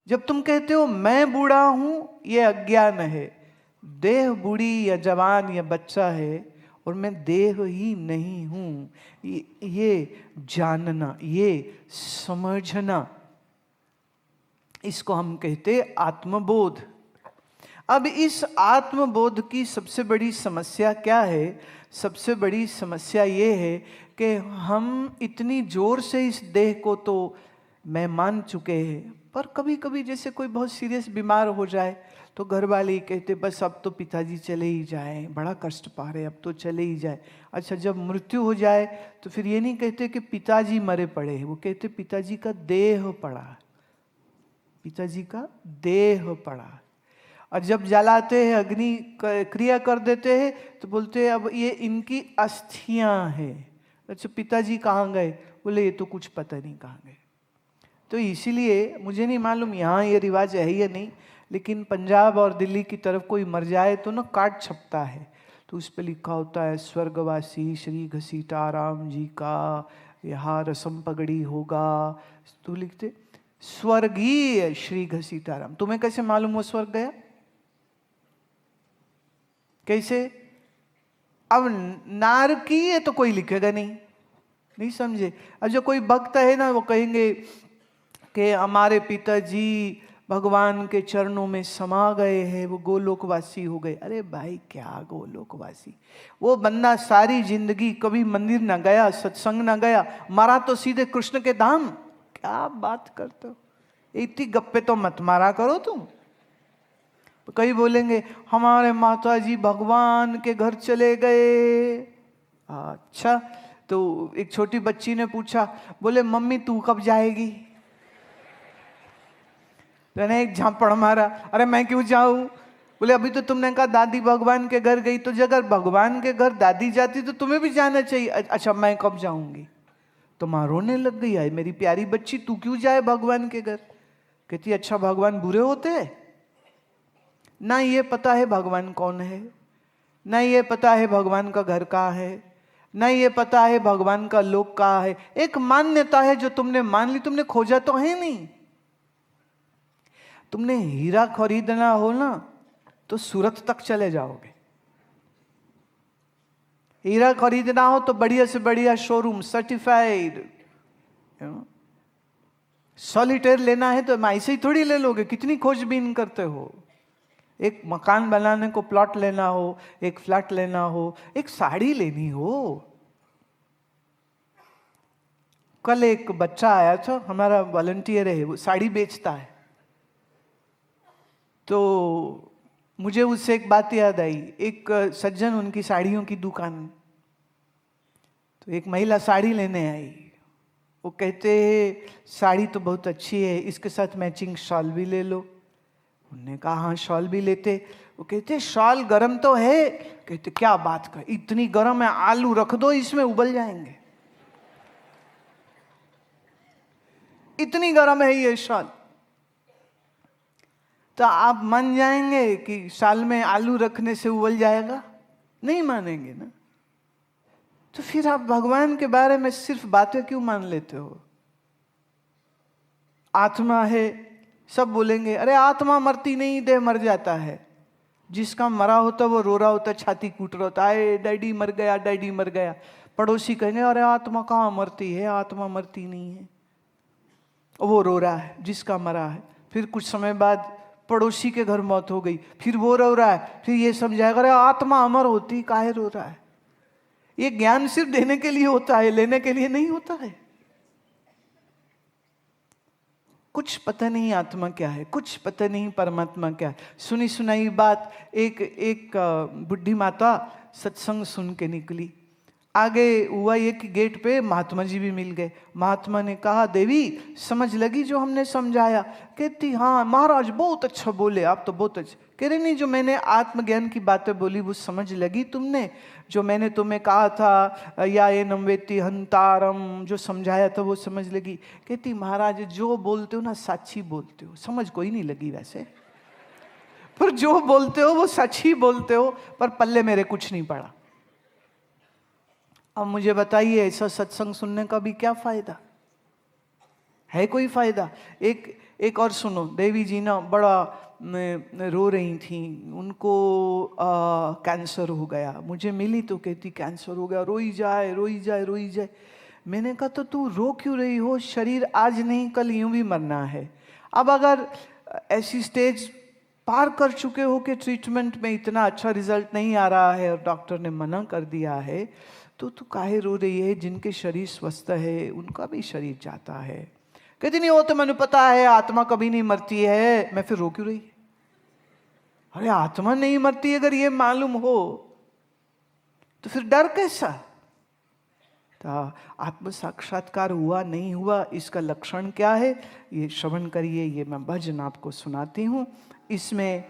जब तुम कहते हो मैं बूढ़ा हूं, ये अज्ञान है। देह बूढ़ी या जवान या बच्चा है और मैं देह ही नहीं हूं, ये जानना, ये समझना, इसको हम कहते आत्मबोध। अब इस आत्मबोध की सबसे बड़ी समस्या क्या है? सबसे बड़ी समस्या ये है कि हम इतनी जोर से इस देह को तो मैं मान चुके हैं, पर कभी कभी जैसे कोई बहुत सीरियस बीमार हो जाए तो घर वाले ही कहते बस अब तो पिताजी चले ही जाए, बड़ा कष्ट पा रहे, अब तो चले ही जाए। अच्छा, जब मृत्यु हो जाए तो फिर ये नहीं कहते कि पिताजी मरे पड़े हैं, वो कहते पिताजी का देह पड़ा, पिताजी का देह पड़ा। और जब जलाते हैं, अग्नि क्रिया कर देते हैं, तो बोलते हैं अब ये इनकी अस्थियां हैं। अच्छा, पिताजी कहाँ गए? बोले ये तो कुछ पता नहीं कहाँ गए। तो इसीलिए मुझे नहीं मालूम यहाँ ये रिवाज है या नहीं, लेकिन पंजाब और दिल्ली की तरफ कोई मर जाए तो ना कार्ड छपता है, तो उस पर लिखा होता है स्वर्गवासी श्री घसीटाराम जी का यहाँ रसम पगड़ी होगा, तो लिखते स्वर्गीय श्री घसीटाराम। तुम्हें कैसे मालूम वो स्वर्ग गया? कैसे? अब नारकीय तो कोई लिखेगा नहीं समझे। अब जो कोई भक्त है ना, वो कहेंगे कि हमारे पिताजी भगवान के चरणों में समा गए हैं, वो गोलोकवासी हो गए। अरे भाई क्या गोलोकवासी? वो बंदा सारी जिंदगी कभी मंदिर ना गया, सत्संग ना गया, मरा तो सीधे कृष्ण के धाम। क्या बात करते हो? इतनी गप्पे तो मत मारा करो तुम। कई बोलेंगे हमारे माताजी भगवान के घर चले गए। अच्छा, तो एक छोटी बच्ची ने पूछा, बोले मम्मी तू कब जाएगी? तो मैंने एक झापड़ मारा, अरे मैं क्यों जाऊं? बोले अभी तो तुमने कहा दादी भगवान के घर गई, तो अगर भगवान के घर दादी जाती तो तुम्हें भी जाना चाहिए। अच्छा, मैं कब जाऊंगी? तो माँ रोने लग गई, है मेरी प्यारी बच्ची तू क्यों जाए भगवान के घर? कहती अच्छा भगवान बुरे होते हैं? ना ये पता है भगवान कौन है, ना ये पता है भगवान का घर कहाँ है, ना ये पता है भगवान का लोक कहाँ है। एक मान्यता है जो तुमने मान ली, तुमने खोजा तो है नहीं। तुमने हीरा खरीदना हो ना तो सूरत तक चले जाओगे, हीरा खरीदना हो तो बढ़िया से बढ़िया शोरूम, सर्टिफाइड। सॉलिटेयर लेना है तो ऐसे ही थोड़ी ले लोगे, कितनी खोजबीन करते हो। एक मकान बनाने को प्लॉट लेना हो, एक फ्लैट लेना हो, एक साड़ी लेनी हो। कल एक बच्चा आया था, हमारा वॉलंटियर है, वो साड़ी बेचता है। तो मुझे उससे एक बात याद आई। एक सज्जन, उनकी साड़ियों की दुकान, तो एक महिला साड़ी लेने आई। वो कहते साड़ी तो बहुत अच्छी है, इसके साथ मैचिंग शॉल भी ले लो। उन्होंने कहा हाँ शॉल भी लेते। वो कहते शॉल गरम तो है। कहते क्या बात कर, इतनी गरम है, आलू रख दो इसमें उबल जाएंगे, इतनी गरम है ये शॉल। तो आप मान जाएंगे कि शॉल में आलू रखने से उबल जाएगा? नहीं मानेंगे ना। तो फिर आप भगवान के बारे में सिर्फ बातें क्यों मान लेते हो? आत्मा है, सब बोलेंगे अरे आत्मा मरती नहीं, देह मर जाता है। जिसका मरा होता वो रो रहा होता, छाती कूट रहा होता, आए डैडी मर गया, डैडी मर गया। पड़ोसी कहेंगे अरे आत्मा कहाँ मरती है, आत्मा मरती नहीं है। वो रो रहा है जिसका मरा है। फिर कुछ समय बाद पड़ोसी के घर मौत हो गई, फिर वो रो रहा है, फिर ये समझाएगा अरे आत्मा अमर होती, काहे रो रहा है। ये ज्ञान सिर्फ देने के लिए होता है, लेने के लिए नहीं होता है। कुछ पता नहीं आत्मा क्या है, कुछ पता नहीं परमात्मा क्या है। सुनी सुनाई बात, एक बुढ़ी माता सत्संग सुन के निकली। आगे हुआ ये कि गेट पे महात्मा जी भी मिल गए। महात्मा ने कहा देवी समझ लगी जो हमने समझाया? कहती हाँ महाराज बहुत अच्छा बोले, आप तो बहुत अच्छे। कह रहे नहीं, जो मैंने आत्मज्ञान की बातें बोली वो समझ लगी तुमने? जो मैंने तुम्हें कहा था या ये नम्वेति हंतारम जो समझाया था वो समझ लगी? कहती महाराज जो बोलते हो ना सच्ची बोलते हो, समझ कोई नहीं लगी वैसे, पर जो बोलते हो वो सच ही बोलते हो, पर पल्ले मेरे कुछ नहीं पड़ा। अब मुझे बताइए ऐसा सत्संग सुनने का भी क्या फायदा है? कोई फायदा? एक एक और सुनो, देवी जी ना बड़ा रो रही थी, उनको कैंसर हो गया। मुझे मिली तो कहती कैंसर हो गया, रोई जाए रोई जाए रोई जाए। मैंने कहा तो तू रो क्यों रही हो, शरीर आज नहीं कल यूं भी मरना है। अब अगर ऐसी स्टेज पार कर चुके हो कि ट्रीटमेंट में इतना अच्छा रिजल्ट नहीं आ रहा है और डॉक्टर ने मना कर दिया है, तो तू काहे रो रही है? जिनके शरीर स्वस्थ है उनका भी शरीर जाता है। कहती नहीं, वो तो मैंने पता है, आत्मा कभी नहीं मरती है। मैं फिर रो क्यों रही? अरे आत्मा नहीं मरती अगर ये मालूम हो तो फिर डर कैसा? तो आत्म साक्षात्कार हुआ नहीं हुआ, इसका लक्षण क्या है ये श्रवण करिए। ये मैं भजन आपको सुनाती हूँ, इसमें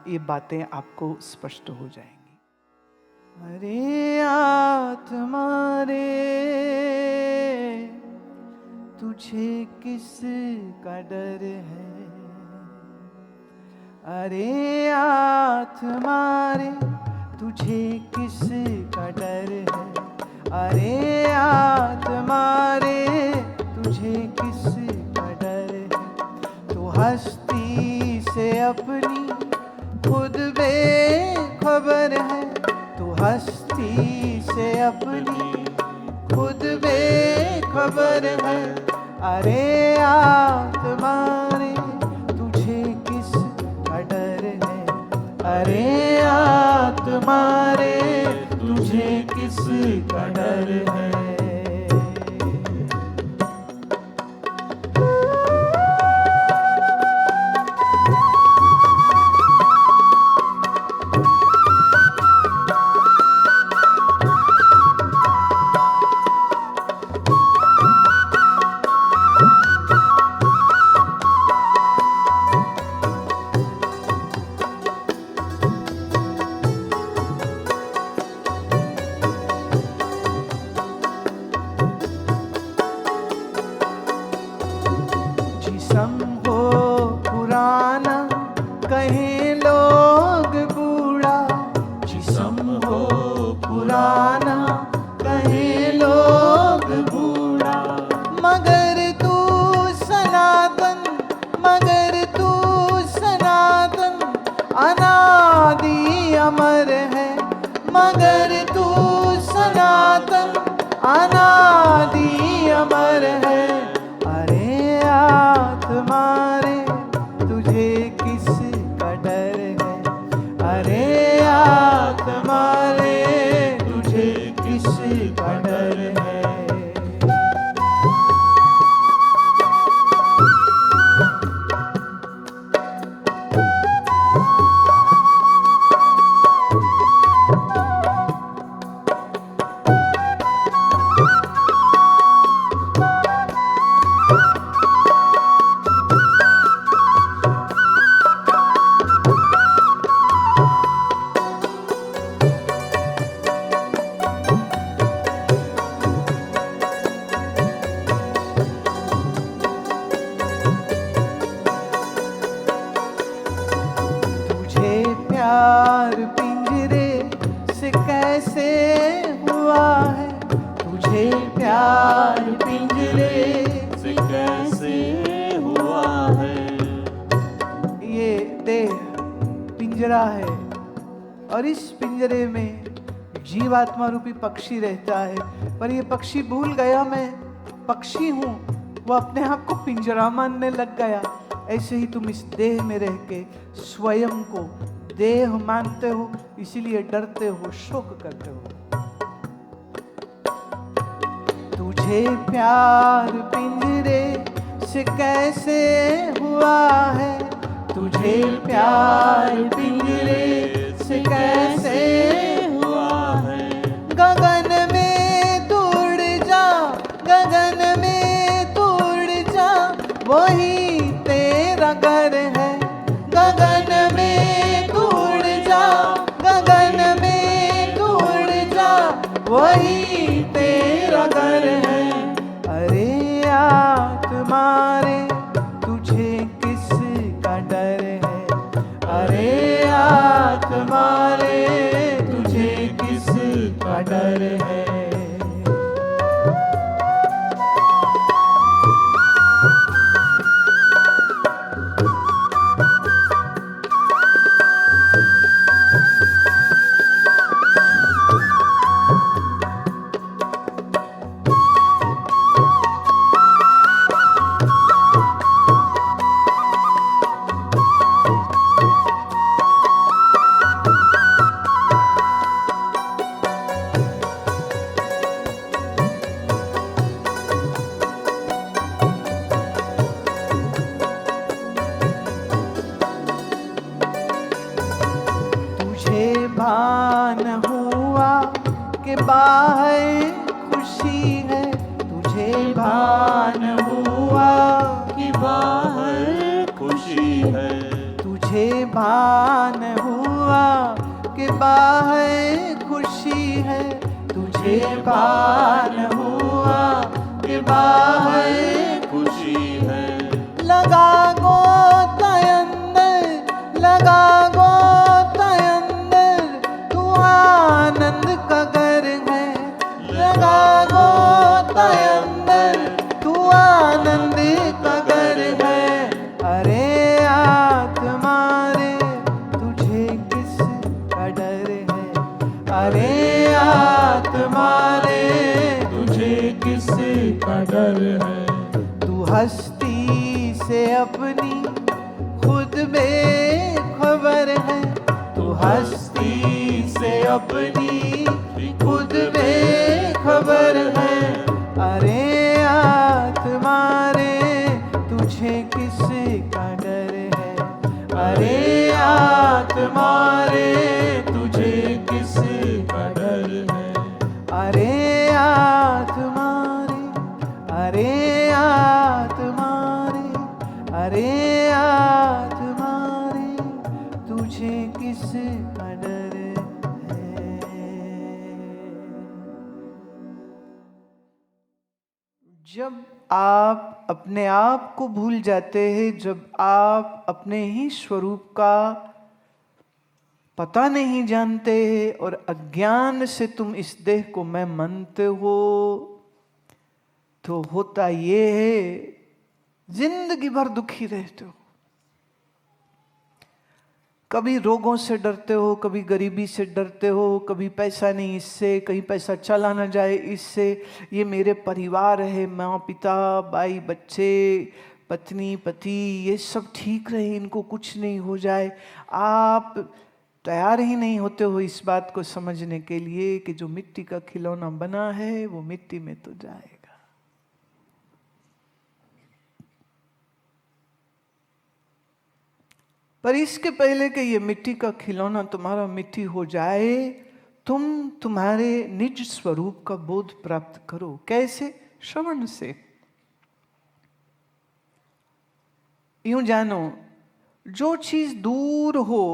ये बातें आपको स्पष्ट हो जाएंगी। अरे आत्मा रे, तुझे किस का डर है? अरे आत्मा रे, तुझे किस का डर है? अरे आत्मा रे, तुझे किस का डर है? तू हस्ती से अपनी खुद बेखबर है, तू हस्ती से अपनी खुद बेखबर है। अरे आत्मा रे, तुझे किस का डर है? अरे आत्मा रे, तुझे किस का डर है? जिस्म हो पुराना कहें लोग बूढ़ा, जिस्म हो पुराना कहें लोग बूढ़ा, मगर तू सनातन, मगर तू सनातन अनादि अमर है, मगर तू सनातन अनादि अमर है। अरे आत्मा रे, तुझे किस का डर है? अरे आत्मा रे, तुझे किस का डर है? प्यार पिंजरे से कैसे हुआ है? तुझे प्यार पिंजरे से कैसे हुआ है? ये देह पिंजरा है और इस पिंजरे में जीवात्मा रूपी पक्षी रहता है, पर ये पक्षी भूल गया मैं पक्षी हूँ, वो अपने आप को पिंजरा मानने लग गया। ऐसे ही तुम इस देह में रह के स्वयं को देह मानते हो, इसीलिए डरते हो, शोक करते हो। तुझे प्यार पिंजरे से कैसे हुआ है? तुझे प्यार पिंजरे से कैसे हुआ है? गगन में तू उड़ जा, गगन में तू उड़ जा, वही तेरा घर है। गगन में तू उड़ जा, गगन में तू उड़ जा, वही तेरा घर है। अरे आत्मा रे, तुझे किस का डर है? अरे आत्मा रे, तुझे किस का डर है? हुआ कि बाहर खुशी है, तुझे भान हुआ कि बाहर खुशी है, तुझे भान हुआ कि बाहर खुशी है, तुझे भान हुआ कि बाहर खुशी है। लगा गोता अंदर, लगा गोता अंदर, तू आनंद का घर है, लगा गोता अंदर, तू आनंद का घर है। अरे आत्मा रे, तुझे किस का डर है, अरे आत्मा रे, तुझे किस का डर है। तू हस्ती से अपनी खुद बेखबर है, तू हस्ती से अपनी खुद बेखबर है। अरे आत्मा रे, तुझे किस का डर है, अरे आत्मा रे, तुझे किस का डर है। अरे आत्मा रे, अरे आत्मा रे, अरे आत्मा रे, तुझे किस का डर है। जब आप अपने आप को भूल जाते हैं, जब आप अपने ही स्वरूप का पता नहीं जानते और अज्ञान से तुम इस देह को मैं मानते हो, तो होता ये है जिंदगी भर दुखी रहते हो। कभी रोगों से डरते हो, कभी गरीबी से डरते हो, कभी पैसा नहीं इससे, कहीं पैसा चला ना जाए इससे, ये मेरे परिवार है, माँ पिता भाई बच्चे पत्नी पति ये सब ठीक रहे, इनको कुछ नहीं हो जाए। आप तैयार ही नहीं होते हो इस बात को समझने के लिए कि जो मिट्टी का खिलौना बना है वो मिट्टी में तो जाएगा। पर इसके पहले कि ये मिट्टी का खिलौना तुम्हारा मिट्टी हो जाए, तुम तुम्हारे निज स्वरूप का बोध प्राप्त करो। कैसे? श्रवण से। यूं जानो, जो चीज दूर हो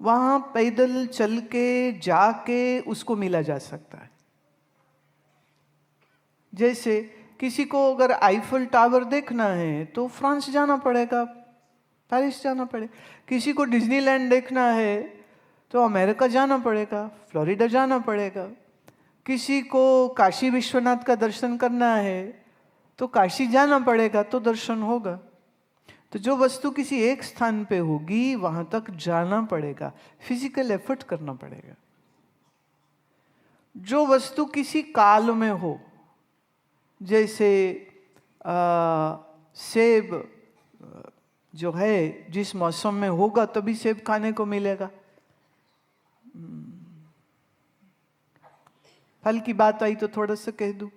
वहां पैदल चल के जाके उसको मिला जा सकता है। जैसे किसी को अगर आईफल टावर देखना है तो फ्रांस जाना पड़ेगा, पेरिस जाना पड़ेगा। किसी को डिज्नीलैंड देखना है तो अमेरिका जाना पड़ेगा, फ्लोरिडा जाना पड़ेगा। किसी को काशी विश्वनाथ का दर्शन करना है तो काशी जाना पड़ेगा, तो दर्शन होगा। तो जो वस्तु किसी एक स्थान पे होगी वहां तक जाना पड़ेगा, फिजिकल एफर्ट करना पड़ेगा। जो वस्तु किसी काल में हो, जैसे सेब जो है जिस मौसम में होगा तभी सेब खाने को मिलेगा। फल की बात आई तो थोड़ा सा कह दूं,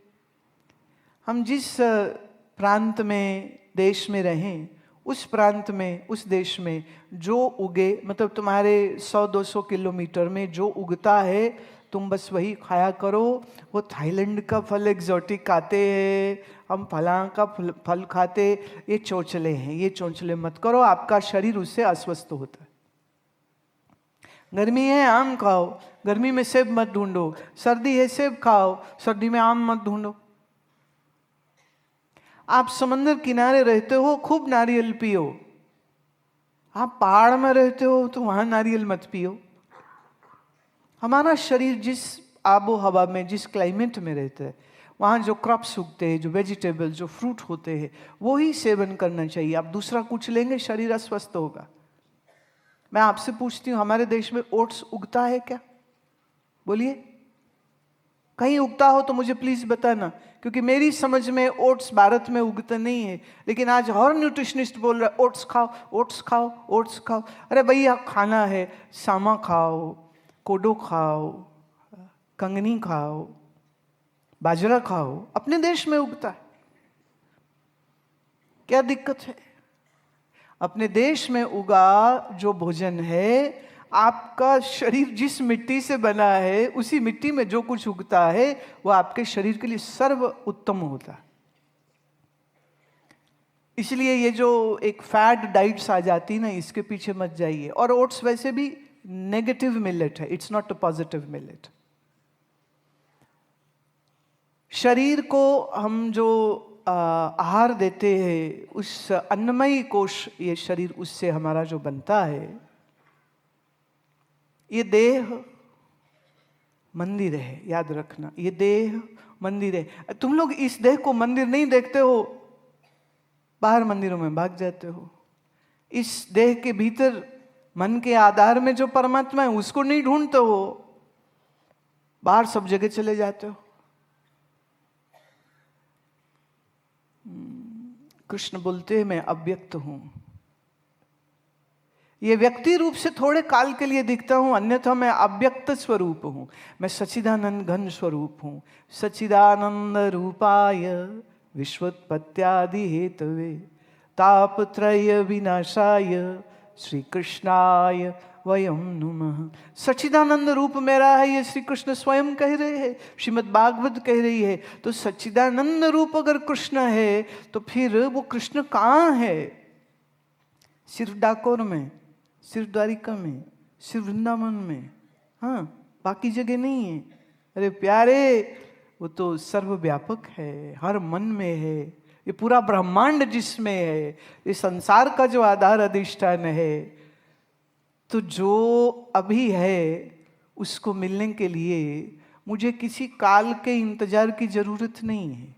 हम जिस प्रांत में देश में रहें, उस प्रांत में उस देश में जो उगे, मतलब तुम्हारे 100-200 किलोमीटर में जो उगता है तुम बस वही खाया करो। वो थाईलैंड का फल एग्जॉटिक खाते हैं, हम फलां का फल खाते, ये चौंचले हैं, ये चौंचले मत करो, आपका शरीर उससे अस्वस्थ होता है। गर्मी है आम खाओ, गर्मी में सेब मत ढूंढो। सर्दी है सेब खाओ, सर्दी में आम मत ढूंढो। आप समंदर किनारे रहते हो, खूब नारियल पियो। आप पहाड़ में रहते हो तो वहां नारियल मत पियो। हमारा शरीर जिस आबो हवा में, जिस क्लाइमेट में रहता है, वहाँ जो क्रॉप्स उगते हैं, जो वेजिटेबल, जो फ्रूट होते हैं, वो ही सेवन करना चाहिए। आप दूसरा कुछ लेंगे शरीर अस्वस्थ होगा। मैं आपसे पूछती हूँ, हमारे देश में ओट्स उगता है क्या? बोलिए, कहीं उगता हो तो मुझे प्लीज बताना, क्योंकि मेरी समझ में ओट्स भारत में उगता नहीं है। लेकिन आज हर न्यूट्रिशनिस्ट बोल रहा है ओट्स खाओ, ओट्स खाओ, ओट्स खाओ। अरे भैया, खाना है, सामा खाओ, कोडो खाओ, कंगनी खाओ, बाजरा खाओ, अपने देश में उगता है, क्या दिक्कत है? अपने देश में उगा जो भोजन है आपका शरीर जिस मिट्टी से बना है, उसी मिट्टी में जो कुछ उगता है वो आपके शरीर के लिए सर्व उत्तम होता है। इसलिए ये जो एक फैट डाइट्स आ जाती ना, इसके पीछे मत जाइए। और ओट्स वैसे भी नेगेटिव मिलेट है, it's not a positive millet. शरीर को हम जो आहार देते हैं, उस अन्नमयी कोश, ये शरीर, उससे हमारा जो बनता है, ये देह मंदिर है, याद रखना, ये देह मंदिर है। तुम लोग इस देह को मंदिर नहीं देखते हो, बाहर मंदिरों में भाग जाते हो। इस देह के भीतर मन के आधार में जो परमात्मा है उसको नहीं ढूंढते हो, बाहर सब जगह चले जाते हो। कृष्ण बोलते हैं मैं अव्यक्त हूं, ये व्यक्ति रूप से थोड़े काल के लिए दिखता हूं, अन्यथा मैं अव्यक्त स्वरूप हूं। मैं सच्चिदानंद घन स्वरूप हूं। सच्चिदानंद रूपाय विश्वोत्पत्त्यादि हेतवे तापत्रय विनाशाय श्री कृष्णाय वयम नुमः। सच्चिदानंद रूप मेरा है, ये श्री कृष्ण स्वयं कह रहे हैं, श्रीमद् भागवत कह रही है। तो सच्चिदानंद रूप अगर कृष्ण है तो फिर वो कृष्ण कहाँ है? सिर्फ डाकोर में, सिर्फ द्वारिका में, सिर्फ वृंदावन में, हाँ, बाकी जगह नहीं है। अरे प्यारे, वो तो सर्वव्यापक है, हर मन में है। ये पूरा ब्रह्मांड जिसमें है, ये संसार का जो आधार अधिष्ठान है, तो जो अभी है उसको मिलने के लिए मुझे किसी काल के इंतजार की जरूरत नहीं है।